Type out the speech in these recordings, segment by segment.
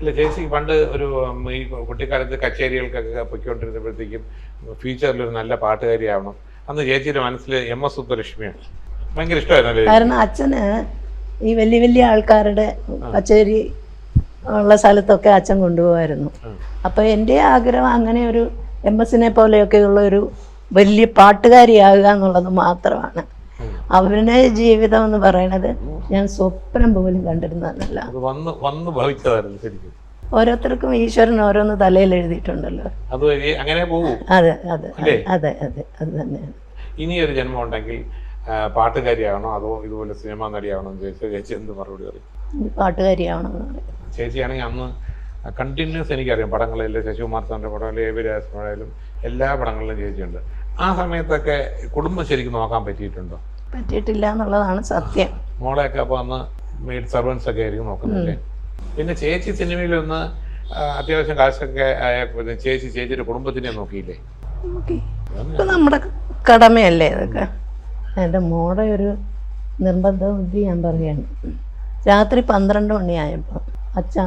ഇല്ല ചേച്ചിക്ക് പണ്ട് ഒരു ഈ കുട്ടിക്കാലത്ത് കച്ചേരികൾക്കൊക്കെ പൊയ്ക്കൊണ്ടിരുന്നപ്പോഴത്തേക്കും ഫ്യൂച്ചറിലൊരു നല്ല പാട്ടുകാരിയാവണം. അന്ന് ചേച്ചിയുടെ മനസ്സിൽ MS സുബ്ബലക്ഷ്മിയാണ് ഭയങ്കര ഇഷ്ടമായിരുന്നല്ലേ? കാരണം അച്ഛന് ഈ വലിയ വലിയ ആൾക്കാരുടെ കച്ചേരി ഉള്ള സ്ഥലത്തൊക്കെ അച്ഛൻ കൊണ്ടുപോകായിരുന്നു. അപ്പോൾ എൻ്റെ ആഗ്രഹം അങ്ങനെ ഒരു MS-നെ പോലെയൊക്കെയുള്ള ഒരു വലിയ പാട്ടുകാരിയാകുക എന്നുള്ളത് മാത്രമാണ്. അഭിനയ ജീവിതം എന്ന് പറയുന്നത് ഞാൻ സ്വപ്നം പോലും കണ്ടിരുന്നതല്ല. ഓരോരുത്തർക്കും ഈശ്വരൻ ഓരോന്ന് തലയിൽ എഴുതിയിട്ടുണ്ടല്ലോ. അങ്ങനെ പോകും. അതെ അതെ അതെ അതെ അത് തന്നെയാണ്. ഇനിയൊരു ജന്മം ഉണ്ടെങ്കിൽ പാട്ടുകാരിയാവണോ അതോ ഇതുപോലെ സിനിമാ നടിയാവണോ എന്ന് ചോദിച്ചാൽ ചേച്ചി എന്ത് മറുപടി പറയും? പാട്ടുകാരിയാവണമെന്ന് പറയും. ചേച്ചിയാണെങ്കിൽ അന്ന് കണ്ടിന്യൂസ് എനിക്കറിയാം പടങ്ങളിലെ ശശികുമാർ സാറിൻ്റെ പടമായാലും AB രാജകുമാരായാലും എല്ലാ പടങ്ങളിലും ചേച്ചിയുണ്ട്. ആ സമയത്തൊക്കെ കുടുംബം ശരിക്കും നോക്കാൻ പറ്റിയിട്ടുണ്ടോ? പറ്റിയിട്ടില്ല എന്നുള്ളതാണ് സത്യം. മോളെയൊക്കെ അപ്പോൾ അന്ന് മെയ്ഡ് സർവൻസ് ഒക്കെ ആയിരിക്കും നോക്കുന്നില്ലേ? പിന്നെ ചേച്ചി സിനിമയിലൊന്ന് അത്യാവശ്യം കാശൊക്കെ ആയപ്പോൾ ചേച്ചിയുടെ കുടുംബത്തിനെ നോക്കിയില്ലേ? ഇപ്പം നമ്മുടെ കടമയല്ലേ ഇതൊക്കെ. എൻ്റെ മോടെ ഒരു നിർബന്ധ ബുദ്ധി ഞാൻ പറയുകയാണ്. രാത്രി 12 മണിയായപ്പോൾ അച്ഛാ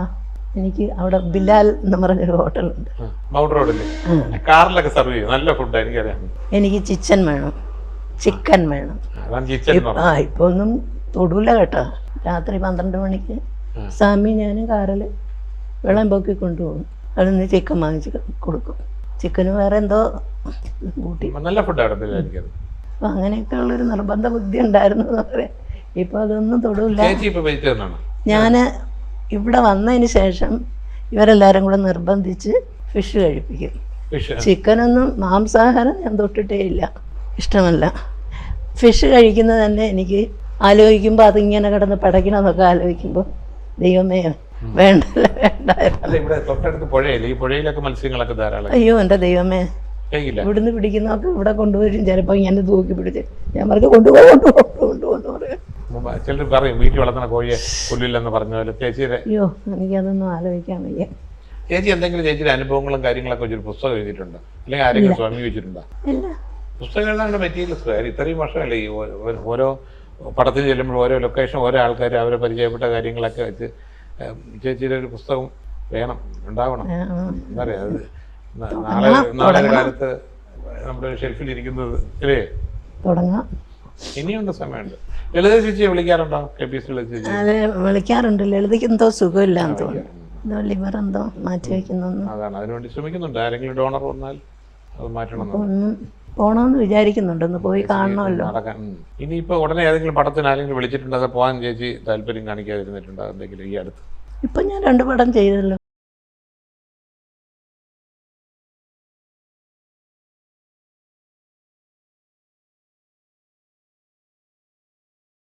എനിക്ക് അവിടെ ബിലാൽ എന്ന് പറഞ്ഞൊരു ഹോട്ടലുണ്ട് മൗണ്ട് റോഡില്, കാറിലൊക്കെ സർവ് ചെയ്യും നല്ല ഫുഡ്. എനിക്കറിയാം. എനിക്ക് ചിക്കൻ വേണം. ഇപ്പൊ ഒന്നും തൊടൂല കേട്ടോ. രാത്രി 12 മണിക്ക് സ്വാമി ഞാനും കാറിൽ വെള്ളം പൊക്കി കൊണ്ടുപോകും. അതിന് ചിക്കൻ വാങ്ങിച്ച് കൊടുക്കും. ചിക്കന് വേറെ എന്തോ കൂട്ടി നല്ല ഫുഡാണ്. അപ്പൊ അങ്ങനെയൊക്കെ ഉള്ളൊരു നിർബന്ധ ബുദ്ധി ഉണ്ടായിരുന്നു എന്ന് പറയാം. ഇപ്പൊ അതൊന്നും തൊടൂല. ഞാൻ ഇവിടെ വന്നതിന് ശേഷം ഇവരെല്ലാവരും കൂടെ നിർബന്ധിച്ച് ഫിഷ് കഴിപ്പിക്കും. ചിക്കനൊന്നും മാംസാഹാരം ഞാൻ തൊട്ടിട്ടേ ഇല്ല, ഇഷ്ടമല്ല. ഫിഷ് കഴിക്കുന്നത് തന്നെ എനിക്ക് ആലോചിക്കുമ്പോൾ അതിങ്ങനെ കിടന്ന് പടയ്ക്കണമെന്നൊക്കെ ആലോചിക്കുമ്പോൾ ദൈവമേ വേണ്ടല്ല അയ്യോ എൻ്റെ ദൈവമേ, ഇവിടുന്ന് പിടിക്കുന്നതൊക്കെ ഇവിടെ കൊണ്ടുവരും. ചിലപ്പോൾ ഇങ്ങനെ തൂക്കി പിടിച്ച് ഞാൻ പറഞ്ഞു കൊണ്ടുപോകുന്നു പറയും. അയ്യോ എനിക്കതൊന്നും ആലോചിക്കാൻ വയ്യ. ചേച്ചി എന്തെങ്കിലും ചേച്ചിയുടെ അനുഭവങ്ങളും കാര്യങ്ങളൊക്കെ ഒരു പുസ്തകം എഴുതിയിട്ടുണ്ടോ? അല്ലെങ്കിൽ ആരെങ്കിലും സമീപിച്ചിട്ടുണ്ടോ? പുസ്തകം എഴുതാനുള്ള മെറ്റീരിയൽസ് ഇത്രയും വർഷമല്ലേ ഈ ഓരോ പടത്തിൽ ചെല്ലുമ്പോൾ ഓരോ ലൊക്കേഷൻ ഓരോ ആൾക്കാർ അവരെ പരിചയപ്പെട്ട കാര്യങ്ങളൊക്കെ വെച്ച് ചേച്ചിയുടെ ഒരു പുസ്തകം വേണം, ഉണ്ടാവണം. എന്താ പറയാ, അത് നാളെ കാലത്ത് നമ്മുടെ ഷെൽഫിൽ ഇരിക്കുന്നത് അല്ലേ? തുടങ്ങാം. ഇനിയുണ്ട്, സമയമുണ്ട്. ലളിത ചേച്ചിയെ വിളിക്കാറുണ്ടോ? അതെ വിളിക്കാറുണ്ട്. ലളിതയ്ക്ക് എന്തോ സുഖമില്ലാന്ന് തോന്നുന്നു, ലിവർ എന്തോ മാറ്റി വയ്ക്കുന്നു. അതാണ്, അതിനുവേണ്ടി ശ്രമിക്കുന്നുണ്ട്. ആരെങ്കിലും ഡോണർ വന്നാൽ അത് മാറ്റണം. പോണമെന്ന് വിചാരിക്കുന്നുണ്ട്, ഒന്ന് പോയി കാണണമല്ലോ. ഇനിയിപ്പോ ഉടനെ ഏതെങ്കിലും പടത്തിന് ആരെങ്കിലും വിളിച്ചിട്ടുണ്ടോ? അത് പോകാൻ ചേച്ചി താല്പര്യം കാണിക്കാതിരുന്നിട്ടുണ്ടോ എന്തെങ്കിലും ഈ അടുത്ത്? ഇപ്പൊ ഞാൻ 2 പടം ചെയ്തല്ലോ.